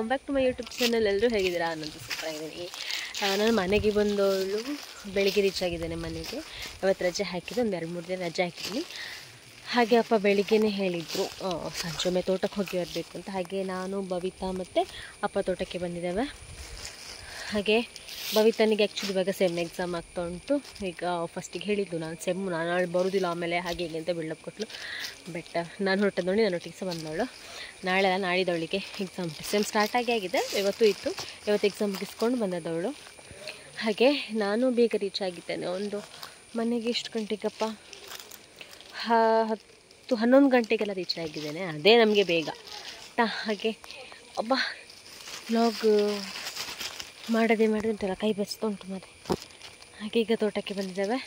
Welcome back to my YouTube channel. ಎಲ್ಲರೂ ಹೇಗಿದ್ದೀರಾ? ಅನ್ನೋದು ಸೂಪರ್ ಆಗಿದ್ದೀನಿ. ನಾನು ಮನೆಗೆ ಬಂದವಳು ಬೆಳಿಗ್ಗೆ ರೀಚ್ ಆಗಿದ್ದೇನೆ ಮನೆಗೆ. ಇವತ್ತು ರಜೆ ಹಾಕಿದ್ದು, ಒಂದು 2-3 ದಿನ ರಜೆ ಹಾಕಿದ್ದೀನಿ. ಹಾಗೆ ಅಪ್ಪ ಬೆಳಿಗ್ಗೆನೇ ಹೇಳಿದರು ಸಂಜೆ ತೋಟಕ್ಕೆ ಹೋಗಿ ಬರಬೇಕು ಅಂತ. ಹಾಗೆ ನಾನು ಬವಿತಾ ಮತ್ತು ಅಪ್ಪ ತೋಟಕ್ಕೆ ಬಂದಿದ್ದೇವೆ. ಹಾಗೆ ಬವಿತನಿಗೆ ಆ್ಯಕ್ಚುಲಿ ಇವಾಗ ಸೆಮ್ ಎಕ್ಸಾಮ್ ಆಗ್ತಾ ಉಂಟು. ಈಗ ಫಸ್ಟಿಗೆ ಹೇಳಿದ್ದು ನಾನು ನಾಳೆ ಬರೋದಿಲ್ಲ ಆಮೇಲೆ ಹಾಗೆ ಹೀಗೆ ಅಂತ ಬಿಲ್ಡಪ್ ಕೊಟ್ಟಳು. ಬಟ್ ನಾನು ಹೊರಟದ್ದು ನೋಡಿ ನನ್ನೊಟ್ಟಿಗೆ ಸಹ ಬಂದವಳು. ನಾಡಿದವಳಿಗೆ ಎಕ್ಸಾಮ್ ಉಂಟು. ಸೆಮ್ ಸ್ಟಾರ್ಟ್ ಆಗಿದೆ, ಇವತ್ತು ಇತ್ತು. ಇವತ್ತು ಎಕ್ಸಾಮ್ ಮುಗಿಸ್ಕೊಂಡು ಬಂದದವಳು. ಹಾಗೆ ನಾನು ಬೇಗ ರೀಚ್ ಆಗಿದ್ದೇನೆ. ಒಂದು ಮನೆಗೆ ಎಷ್ಟು ಗಂಟೆಗಪ್ಪ 10-11 ಗಂಟೆಗೆಲ್ಲ ರೀಚ್ ಆಗಿದ್ದೇನೆ. ಅದೇ ನಮಗೆ ಬೇಗ. ಹಾಗೆ ಅಬ್ಬಾ ವ್ಲಾಗ್ ಮಾಡದೆ ಉಂಟಲ್ಲ, ಕೈ ಬೆಸ್ತಾ ಉಂಟು ಮತ್ತೆ. ಹಾಗೆ ಈಗ ತೋಟಕ್ಕೆ ಬಂದಿದ್ದೇವೆ.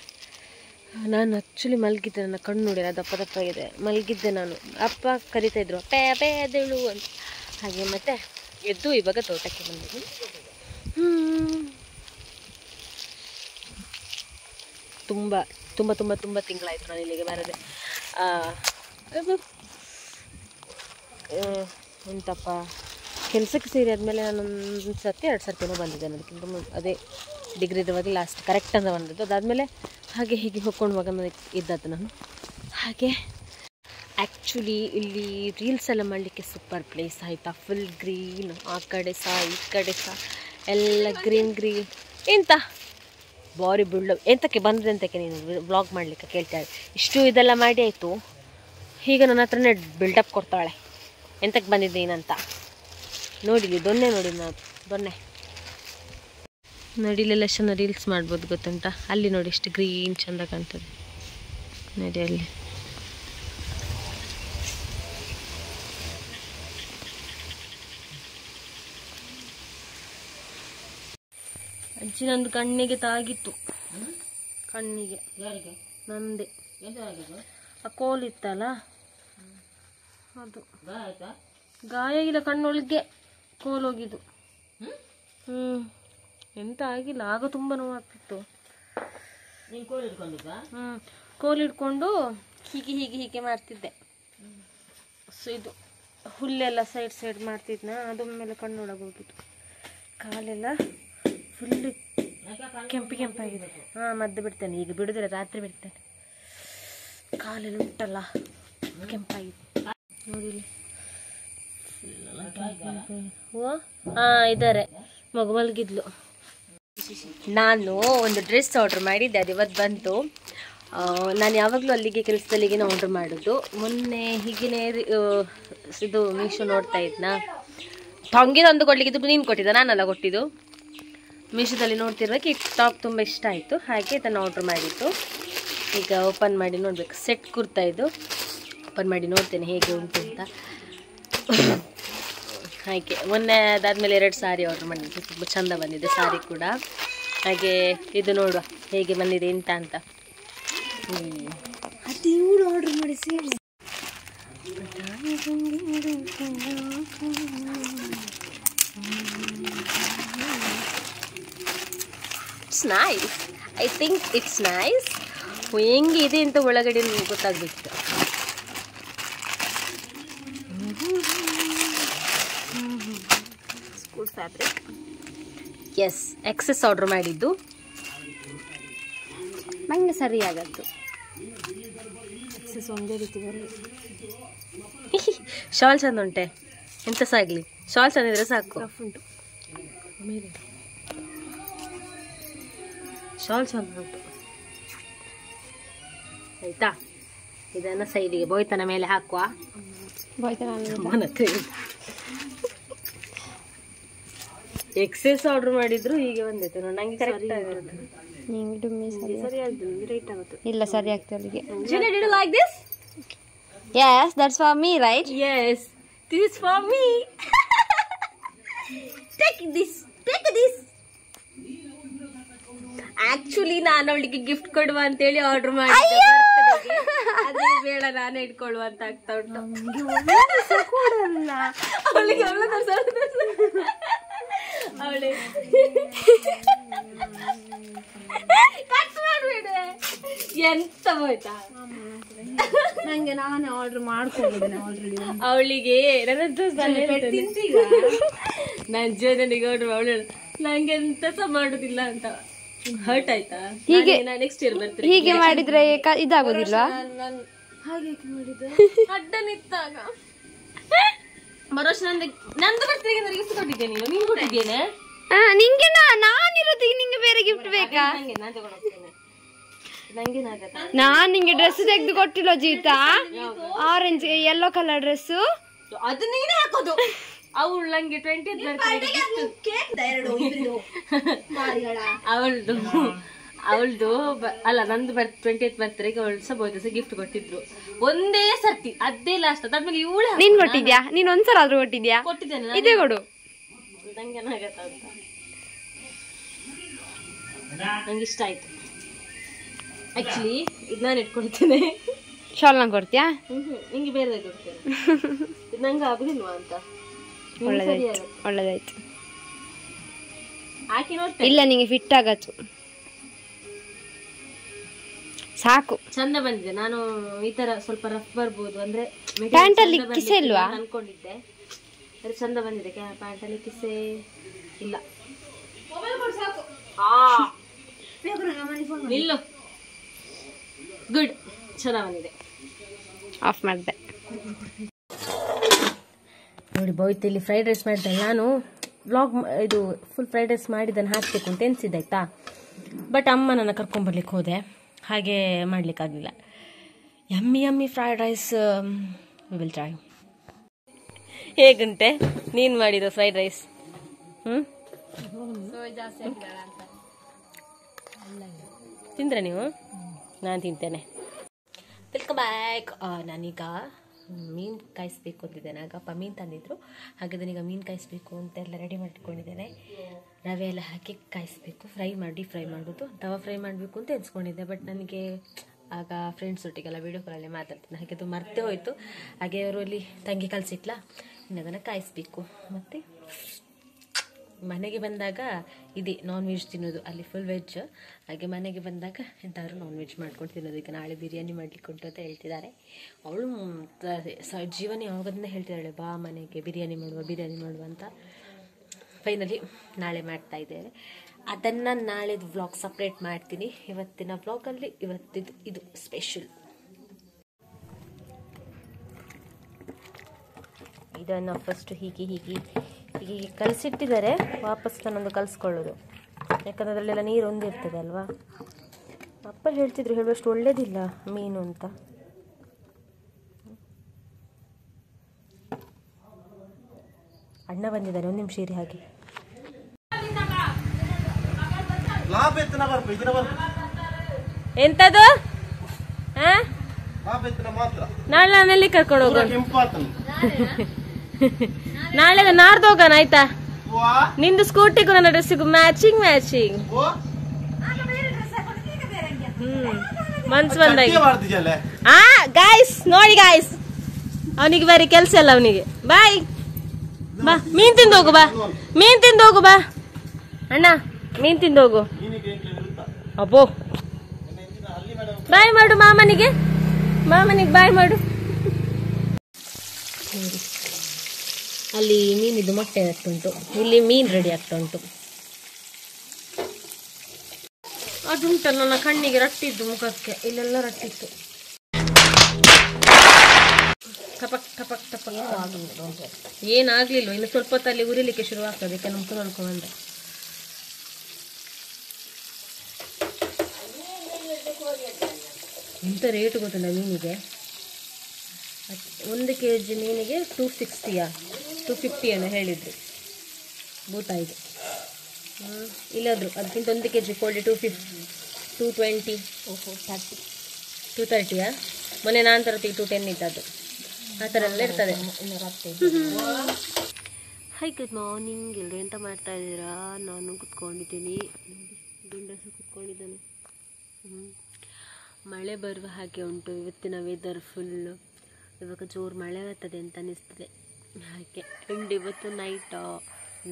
ನಾನು ಆ್ಯಕ್ಚುಲಿ ಮಲಗಿದ್ದೆ, ನನ್ನ ಕಣ್ಣು ನೋಡಿಲ್ಲ, ದಪ್ಪ ಇದೆ. ಮಲಗಿದ್ದೆ ನಾನು. ಅಪ್ಪ ಕರಿತಾಯಿದ್ರು ಪೇ ಎದ್ದೇಳು ಅಂತ. ಹಾಗೆ ಮತ್ತೆ ಎದ್ದು ಇವಾಗ ತೋಟಕ್ಕೆ ಬಂದಿದ್ದೆ. ತುಂಬ ತಿಂಗಳಾಯಿತು ನಾನು ಇಲ್ಲಿಗೆ ಬರದೆ. ಅದು ಎಂತಪ್ಪ, ಕೆಲಸಕ್ಕೆ ಸೇರಿ ಆದಮೇಲೆ ನಾನೊಂದು ಸರ್ತಿ 2 ಸರ್ತಿನೂ ಬಂದಿದ್ದೇನೆ. ಅದಕ್ಕಿಂತ ಅದೇ ಡಿಗ್ರಿ ಇರುವಾಗ ಲಾಸ್ಟ್ ಕರೆಕ್ಟ್ ಅಂತ ಬಂದದ್ದು. ಅದಾದಮೇಲೆ ಹಾಗೆ ಹೀಗೆ ಹೋಗ್ಕೊಂಡು ಮಗನ ಇದ್ದದ್ದು ನಾನು. ಹಾಗೆ ಆ್ಯಕ್ಚುಲಿ ಇಲ್ಲಿ ರೀಲ್ಸ್ ಎಲ್ಲ ಮಾಡಲಿಕ್ಕೆ ಸೂಪರ್ ಪ್ಲೇಸ್ ಆಯಿತಾ. ಫುಲ್ ಗ್ರೀನ್, ಆ ಕಡೆ ಸಹ ಈ ಕಡೆ ಸಹ ಎಲ್ಲ ಗ್ರೀನ್. ಎಂತ ಬಾರಿ ಬಿಲ್ಡಪ್ ಎಂತಕ್ಕೆ ಬಂದಿದೆ ಅಂತಕ್ಕೆ ನೀನು ವ್ಲಾಗ್ ಮಾಡಲಿಕ್ಕೆ ಕೇಳ್ತಾಳೆ. ಇಷ್ಟು ಇದೆಲ್ಲ ಮಾಡಿ ಆಯಿತು, ಈಗ ನನ್ನ ಹತ್ರನೇ ಬಿಲ್ಡಪ್ ಕೊಡ್ತಾಳೆ ಎಂತಕ್ಕೆ ಬಂದಿದ್ದೀನಂತ. ನೋಡಿಲಿ ದೊನ್ನೆ ನೋಡಿ, ನಾವು ದೊನ್ನೆ ನೋಡಿಲೆಲ್ಲ ಚೆನ್ನಾಗಿ ರೀಲ್ಸ್ ಮಾಡ್ಬೋದು ಗೊತ್ತುಂಟ. ಅಲ್ಲಿ ನೋಡಿ ಎಷ್ಟು ಗ್ರೀನ್ ಚೆಂದ ಕಾಣ್ತದೆ ನೋಡಿ ಅಲ್ಲಿ. ಅಜ್ಜಿ ನಂದು ಕಣ್ಣಿಗೆ ತಾಗಿತ್ತು. ಕಣ್ಣಿಗೆ ನಂದೆ ಆ ಕೋಲಿತ್ತಲ್ಲ ಅದು ಗಾಯ ಆಗಿಲ್ಲ, ಕಣ್ಣೊಳಗೆ ಕೋಲೋಗಿದ್ದು. ಎಂತ ಆಗಿಲ್ಲ, ಆಗ ತುಂಬ ನೋವಾಗ್ತಿತ್ತು. ಕೋಲ್ ಹಿಡ್ಕೊಂಡು ಹೀಗೆ ಮಾಡ್ತಿದ್ದೆ. ಸೊ ಇದು ಹುಲ್ಲೆಲ್ಲ ಸೈಡ್ ಮಾಡ್ತಿದ್ನ, ಅದ್ರ ಮೇಲೆ ಕಣ್ಣೊಳಗೆ ಹೋಗಿದ್ದು. ಕಾಲೆಲ್ಲ ಫುಲ್ ಕೆಂಪಾಗಿದೆ. ಮದ್ದು ಬಿಡ್ತೇನೆ, ಈಗ ಬಿಡುದಿಲ್ಲ, ರಾತ್ರಿ ಬಿಡ್ತೇನೆ. ಕಾಲೆಲ್ಲ ಉಂಟಲ್ಲ ಕೆಂಪಾಗಿದೆ ನೋಡಿ. ಇದ್ದಾರೆ, ಮಗು ಮಲಗಿದ್ಲು. ನಾನು ಒಂದು ಡ್ರೆಸ್ ಆರ್ಡ್ರ್ ಮಾಡಿದ್ದೆ, ಅದು ಇವತ್ತು ಬಂತು. ನಾನು ಯಾವಾಗಲೂ ಅಲ್ಲಿಗೆ ಕೆಲಸದಲ್ಲಿಗೆ ಆರ್ಡ್ರ್ ಮಾಡೋದು. ಮೊನ್ನೆ ಹೀಗೇ ಇದು ಮೀಶೋ ನೋಡ್ತಾ ಇದ್ನಾ, ತಂಗಿ ತಂದು ಕೊಡ್ಲಿಕ್ಕೆ ನೀನು ಕೊಟ್ಟಿದ್ದ, ನಾನೆಲ್ಲ ಕೊಟ್ಟಿದ್ದು. ಮೀಶೋದಲ್ಲಿ ನೋಡ್ತಿರುವಾಗ ಈ ಟಾಪ್ ತುಂಬ ಇಷ್ಟ ಆಯಿತು, ಹಾಗೆ ಇದನ್ನು ಆರ್ಡ್ರ್ ಮಾಡಿದ್ದು. ಈಗ ಓಪನ್ ಮಾಡಿ ನೋಡಬೇಕು. ಸೆಟ್ ಕುರ್ತಾ ಇದು. ಓಪನ್ ಮಾಡಿ ನೋಡ್ತೇನೆ ಹೇಗೆ ಉಂಟು ಅಂತ. ಹಾಗೆ ಮೊನ್ನೆ ಅದಾದಮೇಲೆ 2 ಸಾರಿ ಆರ್ಡ್ರ್ ಮಾಡಿದ್ದೆ, ತುಂಬ ಚೆಂದ ಬಂದಿದೆ ಸಾರಿ ಕೂಡ. ಹಾಗೆ ಇದು ನೋಡುವ ಹೇಗೆ ಬಂದಿದೆ ಅಂತ ಅದು ಇವಳು ಆರ್ಡ್ರ್ ಮಾಡಿ ಸೇರಿ. It's nice, I think it's nice. ಹೆಂಗಿದೆ ಅಂತ ಒಳಗಡೆ ಗೊತ್ತಾಗಬೇಕು. School fabric. Yes, excess order ಮಾಡಿದ್ದು ನಂಗೆ ಸರಿಯಾಗತ್ತು. ಎಕ್ಸೆಸ್ ಒಂದೇ ರೀತಿ ಬರಲಿ. ಶಾಲ್ ಚಂದ ಉಂಟೆ, ಎಂತ ಸಹ ಆಗಲಿ ಶಾಲ್ ಚಂದಿದ್ರೆ ಸಾಕು. ಉಂಟು ಮೇಲೆ ಶಾಲ್ ಚಂದ ಉಂಟು ಆಯ್ತಾ. ಇದನ್ನು ಸೈಡಿಗೆ ಬೋಯ್ತನ ಮೇಲೆ ಹಾಕುವ. ಎಕ್ಸೆಸ್ ಆರ್ಡರ್ ಮಾಡಿದ್ರು ಹೀಗೆ ಬಂದೈತೆ ನೋಡಿ, ನಂಗೆ ಕರೆಕ್ಟ್ ಇಲ್ಲ, ಸರಿ ಆಗ್ತದೆ ಅಲ್ಲಿಗೆ. Julia, did you like this? Yes, that's for me, right? Yes, this is for me. Take this. Actually ನಾನು ಅವಳಿಗೆ ಗಿಫ್ಟ್ ಕೊಡುವ ಅಂತೇಳಿ ಆರ್ಡರ್ ಮಾಡಿದ್ದೆ ಬರ್ತಡೆಗೆ. ಅದೇ ಬೇಡ, ನಾನೇ ಇಟ್ಕೊಳ್ಳುವ ಅಂತ ಆಗ್ತಾ ಉಂಟು. ಅವಳಿಗೆ ಅವಳೆ ಕಟ್ ಮಾಡ್ಬೇಡ ಎಂತ ಹೋಯ್ತಾ ನಂಗೆ ನಾನೇ ಆರ್ಡರ್ ಮಾಡ್ಕೊಂಡಿದ್ದೇನೆ ಆಲ್ರೆಡಿ. ಅವಳಿಗೆ ನನ್ನ ಜೀವನಿಗೆ ಅವಳು ನಂಗೆ ಎಂತ ಸಹ ಮಾಡುದಿಲ್ಲ ಅಂತ ಹರ್ಟ್ ಆಯ್ತಾ. ಹೀಗೆ ನೆಕ್ಸ್ಟ್ ಇಯರ್ ಬರ್ತೀನಿ. ಹೀಗೆ ಮಾಡಿದ್ರೆ ಇದಾಗೋದಿಲ್ವಾ? ಹಾಗೆ ಮಾಡಿದ್ದು ಅಡ್ಡ ನಿಂತಾಗ ಬರೋ ವರ್ಷ ನಂದು ಬರ್ತೇನೆ ಗಿಫ್ಟ್ ಕೊಟ್ಟಿದ್ದೇನೆ. ನೀನು ಕೊಟ್ಟಿದ್ದೇನೆ ನಿಂಗೆ ನಾನಿರೋದು ನಿಂಗೆ ಬೇರೆ ಗಿಫ್ಟ್ ಬೇಕಾ? ನಾನ್ ನಿಂಗೆ ಡ್ರೆಸ್ ತೆಗೆದು ಕೊಟ್ಟಿಲ್ಲ ಜೀತಾ. ಆರೆಂಜ್ ಯೆಲ್ಲೋ ಕಲರ್ ಡ್ರೆಸ್ ಅದು ನೀನೇ ಹಾಕೋದು. ಅವಳು ನಂಗೆ 20th ಅವಳ್ದು ಅಲ್ಲ ನಂದು 20th ಬರ್ತಡೆಗೆ ಅವಳು ಸಹ ಬೋಯ್ತು ಗಿಫ್ಟ್ ಕೊಟ್ಟಿದ್ರು ಒಂದೇ ಸರ್ತಿ. ಅದೇ ಲಾಸ್ಟ್. ಅದಾದ್ಮೇಲೆ ಇವಳು ನೀನ್ ಕೊಟ್ಟಿದ್ಯಾ? ನೀನ್ ಒಂದ್ಸಲ ಆದ್ರೂ ಕೊಟ್ಟಿದ್ಯಾ? ಕೊಟ್ಟಿದ್ದೇನೆ. ಇದೇ ಕೊಡು. ನಂಗೆ ಏನಾಗತ್ತ ಅಂತ ನಂಗೆ ಇಷ್ಟ ಆಯ್ತು. ಆಕ್ಚುಲಿ ಇದು ನಾನು ಇಟ್ಕೊಳ್ತೇನೆ. ಶಾಲ್ ನಂಗೆ ಕೊಡ್ತೀಯಾ? ನಿಂಗೆ ಬೇರೆ ಕೊಡ್ತೇನೆ. ಇದು ನಂಗೆ ಆಗುದಿಲ್ವಾ ಅಂತ. ಒಳ್ಳೇದಾಯ್ತು. ಹಾಕಿ ನೋಡ್ತೇನೆ. ಇಲ್ಲ ನಿಂಗೆ ಫಿಟ್ ಆಗತ್ತು ಸಾಕು. ಚಂದ ಬಂದಿದೆ. ನಾನು ಈ ತರ ಸ್ವಲ್ಪ ರಫ್ ಬರ್ಬೋದು ಅಂದ್ರೆ ಪ್ಯಾಂಟ್ ಅಲ್ಲಿ ಕಿಸೆ ಇಲ್ವಾ ಅನ್ಕೊಂಡಿದ್ದೆ. ಅದು ಚಂದ ಬಂದಿದೆ. ಪ್ಯಾಂಟ್ ಅಲ್ಲಿ ಕಿಸೆ ಇಲ್ಲ. ನಿಲ್ಲು. ಗುಡ್. ಚೆನ್ನಾಗಿ ಬಂದಿದೆ. ಆಫ್ ಮಾಡಿದೆ ನೋಡಿ. ಬೋಯ್ತು ಇಲ್ಲಿ ಫ್ರೈಡ್ ರೈಸ್ ಮಾಡಿದೆ. ನಾನು ವ್ಲಾಗ್ ಇದು ಫುಲ್ ಫ್ರೈಡ್ ರೈಸ್ ಮಾಡಿದ್ದನ್ನು ಹಾಕಬೇಕು ಅಂತ ಎನ್ಸಿದ್ದೆ ಆಯ್ತಾ. ಬಟ್ ಅಮ್ಮ ನನ್ನ ಕರ್ಕೊಂಬರ್ಲಿಕ್ಕೆ ಹೋದೆ, ಹಾಗೆ ಮಾಡ್ಲಿಕ್ಕಾಗಲಿಲ್ಲ. Yummy fried rice will try. ಹೇಗುಂಟೆ ನೀನು ಮಾಡಿರೋ ಫ್ರೈಡ್ ರೈಸ್? ತಿಂದ್ರೆ ನೀವು? ನಾನು ತಿಂತೇನೆ. Welcome back. ನಾನೀಗ ಮೀನು ಕಾಯಿಸ್ಬೇಕು ಅಂತಿದ್ದೇನೆ. ಆಗಪ್ಪ ಮೀನು ತಂದಿದ್ರು, ಹಾಗಾದ್ರೆ ಈಗ ಮೀನು ಕಾಯಿಸ್ಬೇಕು ಅಂತೆಲ್ಲ ರೆಡಿ ಮಾಡಿಟ್ಕೊಂಡಿದ್ದೇನೆ. ರವೆ ಎಲ್ಲ ಹಾಕಿ ಕಾಯಿಸ್ಬೇಕು. ಡೀಪ್ ಫ್ರೈ ಮಾಡೋದು. ತವಾ ಫ್ರೈ ಮಾಡಬೇಕು ಅಂತ ಎನ್ಸ್ಕೊಂಡಿದ್ದೆ. ಬಟ್ ನನಗೆ ಆಗ ಫ್ರೆಂಡ್ಸ್ ಒಟ್ಟಿಗೆಲ್ಲ ವೀಡಿಯೋ ಕಾಲಲ್ಲಿ ಮಾತಾಡ್ತೀನಿ, ಹಾಗೆ ಅದು ಮರ್ತೇ ಹೋಯಿತು. ಹಾಗೆ ಅವರು ಅಲ್ಲಿ ತಂಗಿ ಕಲಿಸಿಟ್ಲ, ಇನ್ನು ಅದನ್ನು ಕಾಯಿಸ್ಬೇಕು. ಮತ್ತು ಮನೆಗೆ ಬಂದಾಗ ಇದೆ ನಾನ್ ವೆಜ್ ತಿನ್ನೋದು, ಅಲ್ಲಿ ಫುಲ್ ವೆಜ್. ಹಾಗೆ ಮನೆಗೆ ಬಂದಾಗ ಎಂತಾದ್ರು ನಾನ್ ವೆಜ್ ಮಾಡ್ಕೊಂಡು ತಿನ್ನೋದು. ಈಗ ನಾಳೆ ಬಿರಿಯಾನಿ ಮಾಡಲಿಕ್ಕೆ ಉಂಟು ಅಂತ ಹೇಳ್ತಿದ್ದಾರೆ. ಅವಳು ಜೀವನ ಯಾವಾಗದಿಂದ ಹೇಳ್ತಿದ್ದಾಳೆ, ಬಾ ಮನೆಗೆ ಬಿರಿಯಾನಿ ಮಾಡುವ ಅಂತ. ಫೈನಲಿ ನಾಳೆ ಮಾಡ್ತಾ ಇದ್ದೇವೆ. ಅದನ್ನು ನಾಳೆದು ವ್ಲಾಗ್ ಸಪ್ರೇಟ್ ಮಾಡ್ತೀನಿ. ಇವತ್ತಿನ ವ್ಲಾಗಲ್ಲಿ ಇದು ಸ್ಪೆಷಲ್. ಇದನ್ನು ಫಸ್ಟ್ ಹೀಗೆ ಕಲಸಿಟ್ಟಿದ್ದಾರೆ. ವಾಪಸ್ ನಾನೊಂದು ಕಲಿಸ್ಕೊಳ್ಳೋದು, ಯಾಕಂದರೆ ಅದರಲ್ಲೆಲ್ಲ ನೀರು ಒಂದಿರ್ತದೆ ಅಲ್ವಾ. ಅಪ್ಪ ಹೇಳ್ತಿದ್ರು ಹೇಳುವಷ್ಟು ಒಳ್ಳೇದಿಲ್ಲ ಮೀನು ಅಂತ. ಅಣ್ಣ ಬಂದಿದ್ದಾರೆ, ಒಂದು ನಿಮಿಷ ಇರಿ. ಹಾಗೆ ಎಂತದು ನಾಳೆ ನಾನೆಲ್ಲಿ ಕರ್ಕೊಂಡು ಹೋಗೋಣ? ನಾಳೆ ನಾಡ್ದು ಹೋಗೋಣ ಆಯ್ತಾ? ನಿಂದು ಸ್ಕೂಟಿಗೂ ನನ್ನ ಡ್ರೆಸ್ಸಿಗೂ ಮ್ಯಾಚಿಂಗ್. ಮನ್ಸು ಬಂದಾಗಿ. ಗಾಯ್ಸ್ ನೋಡಿ ಗಾಯ್ಸ್, ಅವನಿಗೆ ಬೇರೆ ಕೆಲ್ಸ ಇಲ್ಲ ಅವನಿಗೆ. ಬಾಯ್ ಬಾ, ಮೀನ್ ತಿಂದು ಹೋಗು. ಬಾ ಅಣ್ಣ, ಮೀನ್ ತಿಂದು ಹೋಗು. ಅಬ್ಬೋ, ಬಾಯ್ ಮಾಡು ಮಾಮನಿಗೆ ಬಾಯ್ ಮಾಡು. ಅಲ್ಲಿ ಮೀನಿದ್ದು ಮೊಟ್ಟೆ ಆಗ್ತುಂಟು, ಇಲ್ಲಿ ಮೀನ್ ರೆಡಿ ಆಗ್ತಾ ಉಂಟು. ಅದುಂಟಲ್ಲ ನನ್ನ ಕಣ್ಣಿಗೆ ರಟ್ಟಿದ್ದು, ಮುಖಕ್ಕೆ ಇಲ್ಲೆಲ್ಲ ರಟ್ಟಿತ್ತು. ಟಪಕ್ ಟಪಕ್ ಟಪಕ್. ಏನಾಗ್ಲಿಲ್ಲ, ಇನ್ನು ಸ್ವಲ್ಪ ಹೊತ್ತಲ್ಲಿ ಉರಿಲಿಕ್ಕೆ ಶುರು ಆಗ್ತದೆ. ಮುಖ ನೋಡ್ಕೊಂಡ್ರೆ ಎಂತ ರೇಟ್ ಗೊತ್ತಿಲ್ಲ ಮೀನಿಗೆ. 1 kg ಮೀನಿಗೆ 250 ಏನೋ ಹೇಳಿದ್ರು ಬೂತಾಯಿಗೆ. ಇಲ್ಲಾದ್ರು ಅದಕ್ಕಿಂತ 1 kg ಕೋಳಿ 220. ಓಹೋ 230. ಮೊನ್ನೆ ನಾನು ತರತ್ತಿಗೆ 210 ಇದ್ದದ್ದು. ಆ ಥರ ಎಲ್ಲ ಇರ್ತದೆ. High, good morning. ಎಲ್ಲರೂ ಎಂತ ಮಾಡ್ತಾ ಇದ್ದೀರಾ? ನಾನು ಕುತ್ಕೊಂಡಿದ್ದೀನಿ, ಗಂಡಸು ಕುತ್ಕೊಂಡಿದ್ದಾನೆ. ಮಳೆ ಬರುವ ಹಾಗೆ ಉಂಟು ಇವತ್ತಿನ ವೆದರ್ ಫುಲ್ಲು. ಇವಾಗ ಜೋರು ಮಳೆ ಬರ್ತದೆ ಅಂತ ಅನ್ನಿಸ್ತದೆ. ಹಾಗೆ ಅಂಡ್ ಇವತ್ತು ನೈಟ್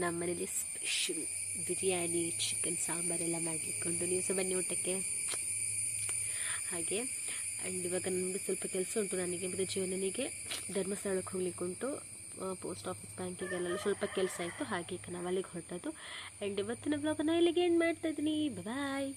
ನಮ್ಮ ಮನೇಲಿ ಸ್ಪೆಷಲ್ ಬಿರಿಯಾನಿ ಚಿಕನ್ ಸಾಂಬಾರೆಲ್ಲ ಮಾಡಲಿಕ್ಕೊಂಡು ನೀವು ಸಹ ಬನ್ನಿ ಊಟಕ್ಕೆ. ಹಾಗೆ ಆ್ಯಂಡ್ ಇವಾಗ ನನಗೆ ಸ್ವಲ್ಪ ಕೆಲಸ ಉಂಟು. ನನಗೆ ಮತ್ತು ಜೀವನನಿಗೆ ಧರ್ಮಸ್ಥಳಕ್ಕೆ ಹೋಗ್ಲಿಕ್ಕೆ ಉಂಟು, ಪೋಸ್ಟ್ ಆಫೀಸ್ ಬ್ಯಾಂಕಿಗೆಲ್ಲ ಸ್ವಲ್ಪ ಕೆಲಸ ಆಯಿತು. ಹಾಗೆ ನಾವು ಅಲ್ಲಿಗೆ ಹೊರಟದ್ದು. ಆ್ಯಂಡ್ ಇವತ್ತಿನ ಬ್ಲಾಗನ್ನು ಇಲ್ಲಿಗೆ ಏನು ಮಾಡ್ತಾಯಿದ್ದೀನಿ. ಬಾಯ್.